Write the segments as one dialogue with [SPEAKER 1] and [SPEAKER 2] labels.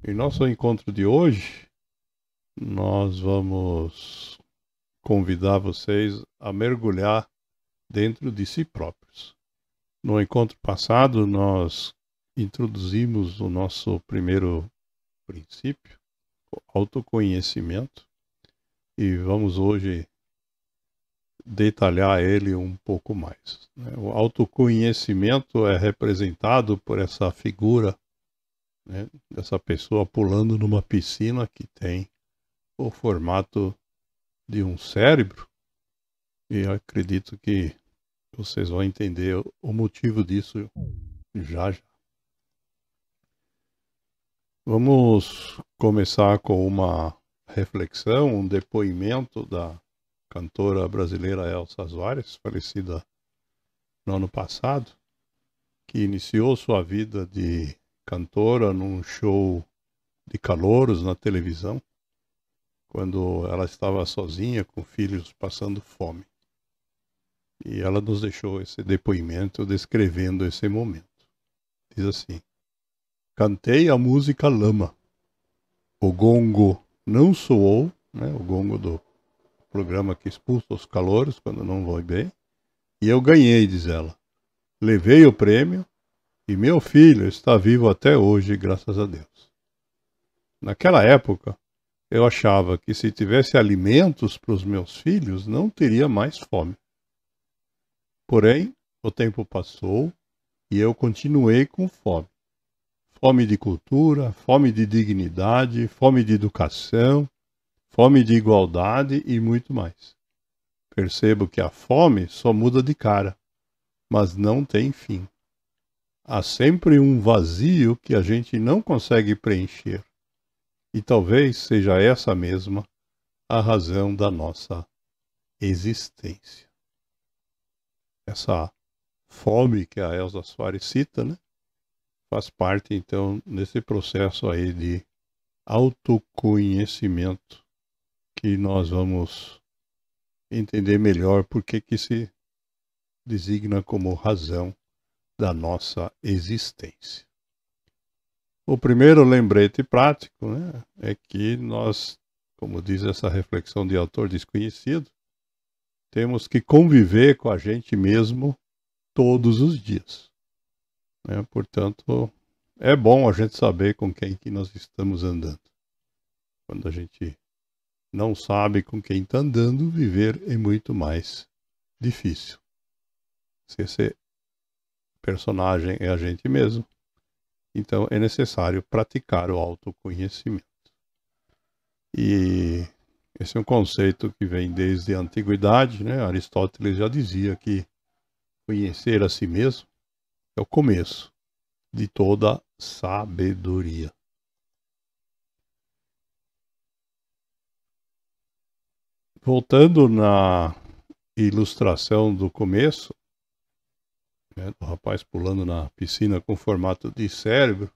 [SPEAKER 1] Em nosso encontro de hoje, nós vamos convidar vocês a mergulhar dentro de si próprios. No encontro passado, nós introduzimos o nosso primeiro princípio, o autoconhecimento, e vamos hoje detalhar ele um pouco mais. O autoconhecimento é representado por essa figura, né, dessa pessoa pulando numa piscina que tem o formato de um cérebro, e eu acredito que vocês vão entender o motivo disso já já. Vamos começar com uma reflexão, um depoimento da cantora brasileira Elsa Soares, falecida no ano passado, que iniciou sua vida de cantora num show de calouros na televisão, quando ela estava sozinha com filhos passando fome. E ela nos deixou esse depoimento descrevendo esse momento. Diz assim: cantei a música Lama. O gongo não soou, né, o gongo do programa que expulsa os calouros quando não vai bem. E eu ganhei, diz ela. Levei o prêmio e meu filho está vivo até hoje, graças a Deus. Naquela época, eu achava que se tivesse alimentos para os meus filhos, não teria mais fome. Porém, o tempo passou e eu continuei com fome. Fome de cultura, fome de dignidade, fome de educação, fome de igualdade e muito mais. Percebo que a fome só muda de cara, mas não tem fim. Há sempre um vazio que a gente não consegue preencher. E talvez seja essa mesma a razão da nossa existência. Essa fome que a Elsa Soares cita, né, faz parte, então, desse processo aí de autoconhecimento que nós vamos entender melhor por que se designa como razão da nossa existência. O primeiro lembrete prático, né, é que nós, como diz essa reflexão de autor desconhecido, temos que conviver com a gente mesmo todos os dias. Portanto, é bom a gente saber com quem que nós estamos andando. Quando a gente não sabe com quem está andando, viver é muito mais difícil. Se esse personagem é a gente mesmo, então é necessário praticar o autoconhecimento. E esse é um conceito que vem desde a antiguidade, né? Aristóteles já dizia que conhecer a si mesmo é o começo de toda sabedoria. Voltando na ilustração do começo, né, do rapaz pulando na piscina com formato de cérebro,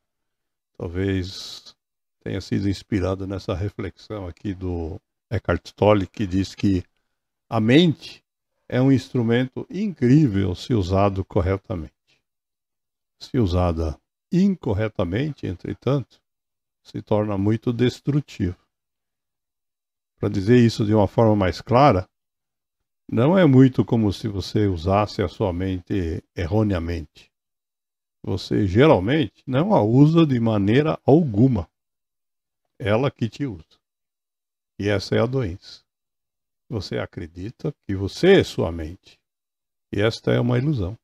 [SPEAKER 1] talvez tenha sido inspirado nessa reflexão aqui do Eckhart Tolle, que diz que a mente é um instrumento incrível se usado corretamente. Se usada incorretamente, entretanto, se torna muito destrutivo. Para dizer isso de uma forma mais clara, não é muito como se você usasse a sua mente erroneamente. Você geralmente não a usa de maneira alguma. Ela que te usa. E essa é a doença. Você acredita que você é sua mente. E esta é uma ilusão.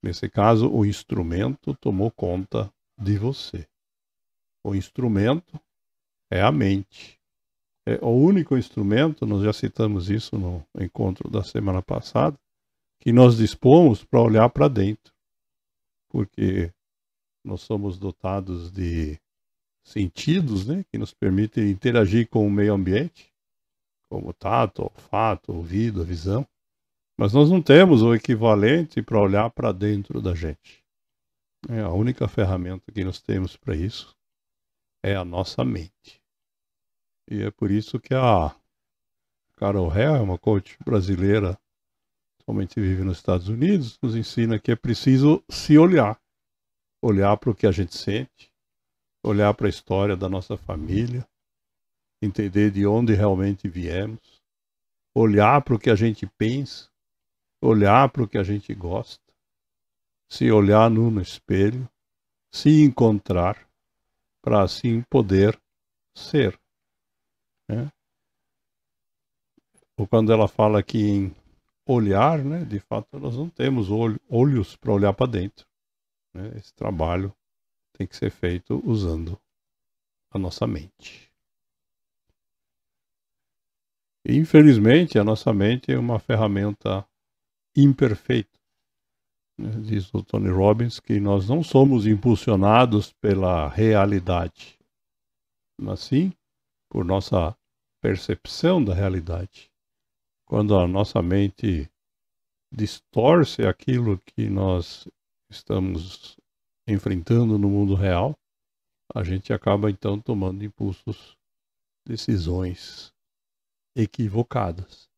[SPEAKER 1] Nesse caso, o instrumento tomou conta de você. O instrumento é a mente. É o único instrumento, nós já citamos isso no encontro da semana passada, que nós dispomos para olhar para dentro. Porque nós somos dotados de sentidos, né, que nos permitem interagir com o meio ambiente, como tato, olfato, ouvido, visão. Mas nós não temos o equivalente para olhar para dentro da gente. A única ferramenta que nós temos para isso é a nossa mente. E é por isso que a Carol Hell, uma coach brasileira, atualmente vive nos Estados Unidos, nos ensina que é preciso se olhar. Olhar para o que a gente sente, olhar para a história da nossa família, entender de onde realmente viemos, olhar para o que a gente pensa, olhar para o que a gente gosta, se olhar no espelho, se encontrar, para assim poder ser. Né? Ou quando ela fala aqui em olhar, né, de fato nós não temos olhos para olhar para dentro. Né? Esse trabalho tem que ser feito usando a nossa mente. E, infelizmente, a nossa mente é uma ferramenta imperfeita. Diz o Tony Robbins que nós não somos impulsionados pela realidade, mas sim por nossa percepção da realidade. Quando a nossa mente distorce aquilo que nós estamos enfrentando no mundo real, a gente acaba então tomando impulsos, decisões equivocadas.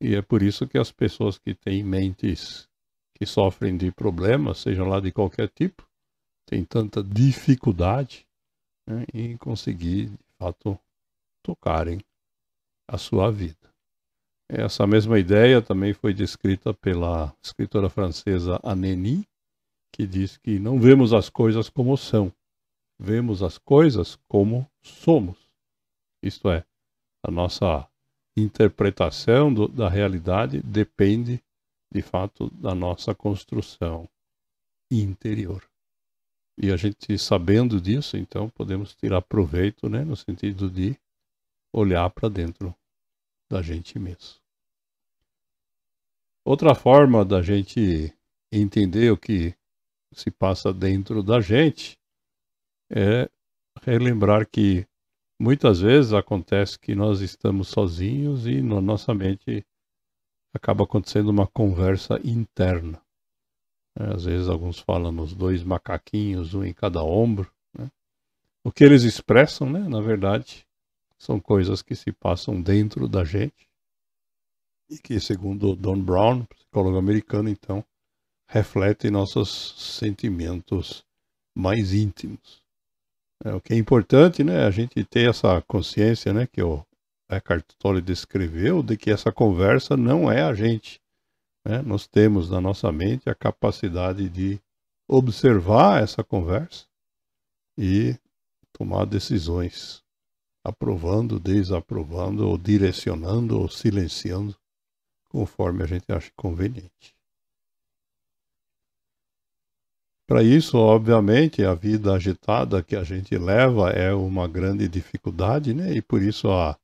[SPEAKER 1] E é por isso que as pessoas que têm mentes que sofrem de problemas, sejam lá de qualquer tipo, têm tanta dificuldade, né, em conseguir, de fato, tocarem a sua vida. Essa mesma ideia também foi descrita pela escritora francesa Aneni, que diz que não vemos as coisas como são, vemos as coisas como somos. Isto é, a nossa interpretação da realidade depende, de fato, da nossa construção interior. E a gente, sabendo disso, então, podemos tirar proveito, né, no sentido de olhar para dentro da gente mesmo. Outra forma da gente entender o que se passa dentro da gente é relembrar que muitas vezes acontece que nós estamos sozinhos e na nossa mente acaba acontecendo uma conversa interna. Às vezes alguns falam nos dois macaquinhos, um em cada ombro. Né? O que eles expressam, né, na verdade, são coisas que se passam dentro da gente e que, segundo Don Brown, psicólogo americano, então, refletem nossos sentimentos mais íntimos. O que é importante, né, a gente ter essa consciência, né, que o Eckhart Tolle descreveu, de que essa conversa não é a gente. Né? Nós temos na nossa mente a capacidade de observar essa conversa e tomar decisões, aprovando, desaprovando, ou direcionando, ou silenciando, conforme a gente acha conveniente. Para isso, obviamente, a vida agitada que a gente leva é uma grande dificuldade, né? E por isso a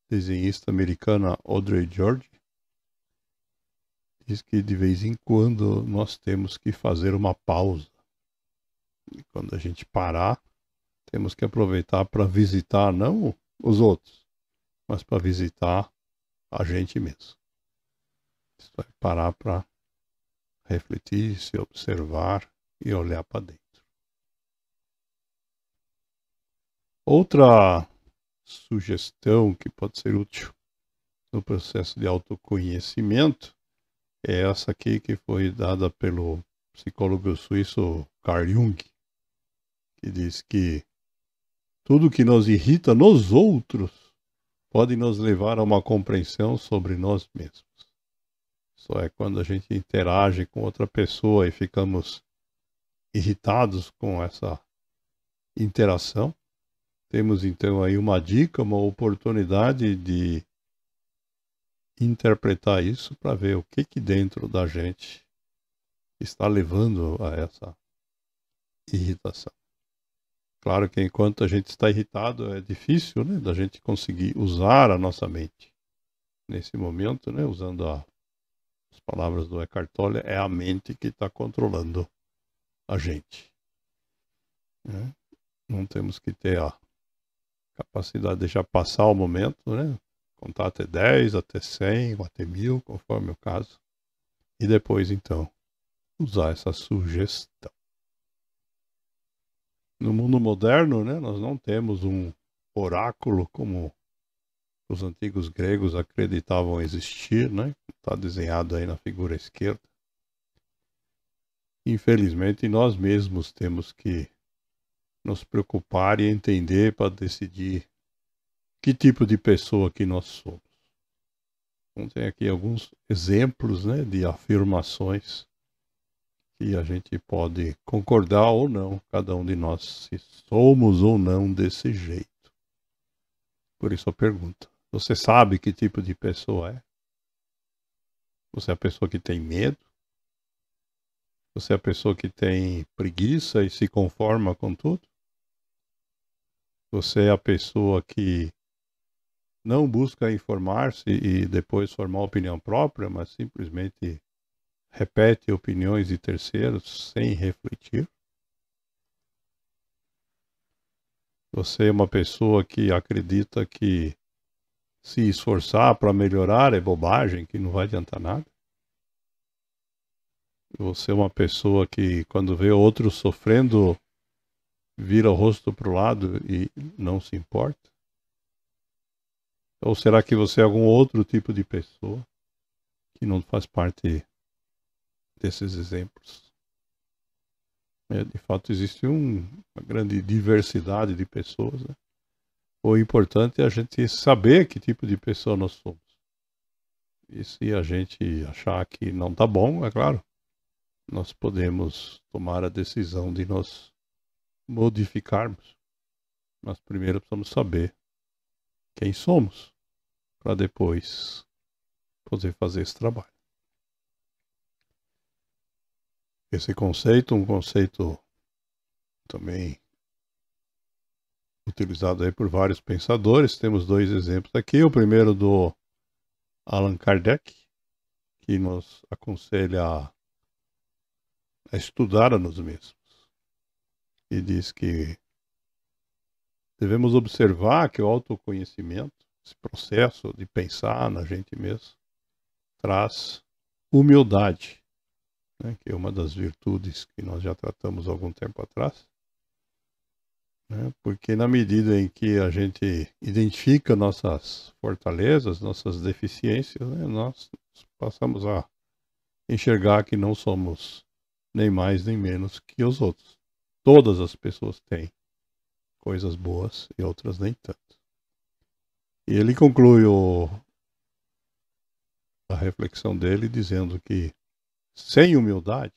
[SPEAKER 1] desenhista americana Audrey George diz que de vez em quando nós temos que fazer uma pausa. E quando a gente parar, temos que aproveitar para visitar não os outros, mas para visitar a gente mesmo. Isso é parar para refletir, se observar e olhar para dentro. Outra sugestão que pode ser útil no processo de autoconhecimento é essa aqui que foi dada pelo psicólogo suíço Carl Jung, que diz que tudo que nos irrita nos outros pode nos levar a uma compreensão sobre nós mesmos. Isso é, quando a gente interage com outra pessoa e ficamos irritados com essa interação, temos então aí uma dica, uma oportunidade de interpretar isso para ver o que dentro da gente está levando a essa irritação. Claro que enquanto a gente está irritado é difícil, né, da gente conseguir usar a nossa mente. Nesse momento, né, usando as palavras do Eckhart Tolle, é a mente que está controlando a gente. Né? Não temos que ter a capacidade de deixar passar o momento, né? Contar até 10, até 100, ou até 1000, conforme o caso. E depois, então, usar essa sugestão. No mundo moderno, né, nós não temos um oráculo como os antigos gregos acreditavam existir, né? Está desenhado aí na figura esquerda. Infelizmente, nós mesmos temos que nos preocupar e entender para decidir que tipo de pessoa que nós somos. Então, tem aqui alguns exemplos, né, de afirmações que a gente pode concordar ou não, cada um de nós, se somos ou não desse jeito. Por isso a pergunta: você sabe que tipo de pessoa é? Você é a pessoa que tem medo? Você é a pessoa que tem preguiça e se conforma com tudo? Você é a pessoa que não busca informar-se e depois formar opinião própria, mas simplesmente repete opiniões de terceiros sem refletir? Você é uma pessoa que acredita que se esforçar para melhorar é bobagem, que não vai adiantar nada? Você é uma pessoa que, quando vê outros sofrendo, vira o rosto para o lado e não se importa? Ou será que você é algum outro tipo de pessoa que não faz parte desses exemplos? De fato, existe uma grande diversidade de pessoas, né? O importante é a gente saber que tipo de pessoa nós somos. E se a gente achar que não está bom, é claro, nós podemos tomar a decisão de nos modificarmos. Mas primeiro precisamos saber quem somos, para depois poder fazer esse trabalho. Esse conceito, um conceito também utilizado aí por vários pensadores. Temos dois exemplos aqui. O primeiro do Allan Kardec, que nos aconselha a estudar a nós mesmos. E diz que devemos observar que o autoconhecimento, esse processo de pensar na gente mesmo, traz humildade, né, que é uma das virtudes que nós já tratamos há algum tempo atrás. Né, porque na medida em que a gente identifica nossas fortalezas, nossas deficiências, né, nós passamos a enxergar que não somos nem mais nem menos que os outros. Todas as pessoas têm coisas boas e outras nem tanto. E ele conclui a reflexão dele dizendo que sem humildade,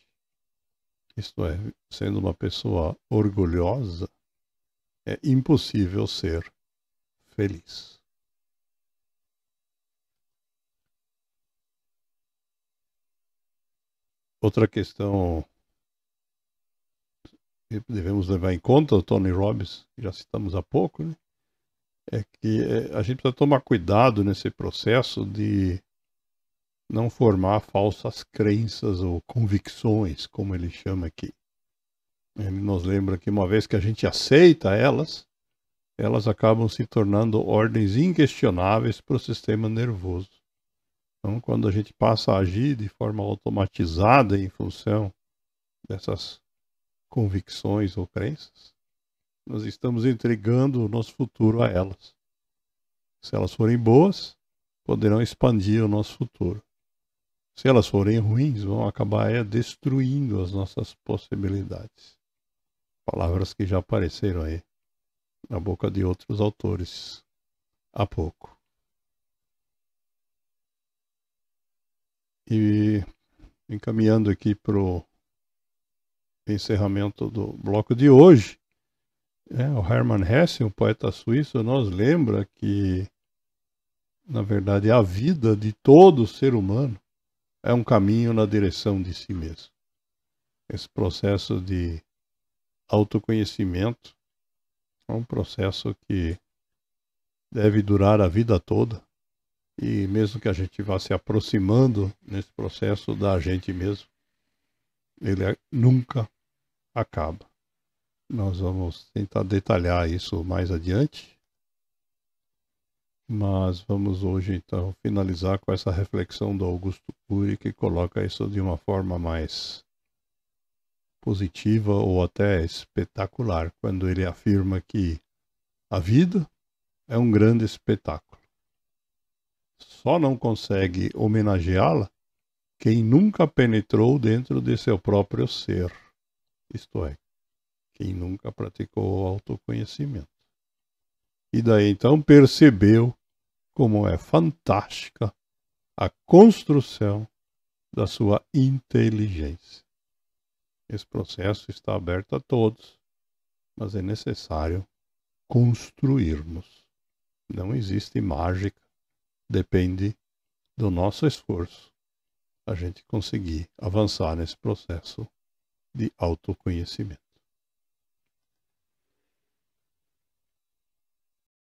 [SPEAKER 1] isto é, sendo uma pessoa orgulhosa, é impossível ser feliz. Outra questão que devemos levar em conta, o Tony Robbins, que já citamos há pouco, né, é que a gente precisa tomar cuidado nesse processo de não formar falsas crenças ou convicções, como ele chama aqui. Ele nos lembra que uma vez que a gente aceita elas, elas acabam se tornando ordens inquestionáveis para o sistema nervoso. Então, quando a gente passa a agir de forma automatizada em função dessas convicções ou crenças, nós estamos entregando o nosso futuro a elas. Se elas forem boas, poderão expandir o nosso futuro. Se elas forem ruins, vão acabar destruindo as nossas possibilidades. Palavras que já apareceram aí na boca de outros autores há pouco. E encaminhando aqui para o encerramento do bloco de hoje, o Hermann Hesse, um poeta suíço, nos lembra que, na verdade, a vida de todo ser humano é um caminho na direção de si mesmo. Esse processo de autoconhecimento é um processo que deve durar a vida toda. E mesmo que a gente vá se aproximando nesse processo da gente mesmo, ele nunca acaba. Nós vamos tentar detalhar isso mais adiante, mas vamos hoje então finalizar com essa reflexão do Augusto Cury, que coloca isso de uma forma mais positiva ou até espetacular, quando ele afirma que a vida é um grande espetáculo. Só não consegue homenageá-la quem nunca penetrou dentro de seu próprio ser. Isto é, Quem nunca praticou o autoconhecimento. E daí então percebeu como é fantástica a construção da sua inteligência. Esse processo está aberto a todos, mas é necessário construirmos. Não existe mágica, depende do nosso esforço a gente conseguir avançar nesse processo de autoconhecimento.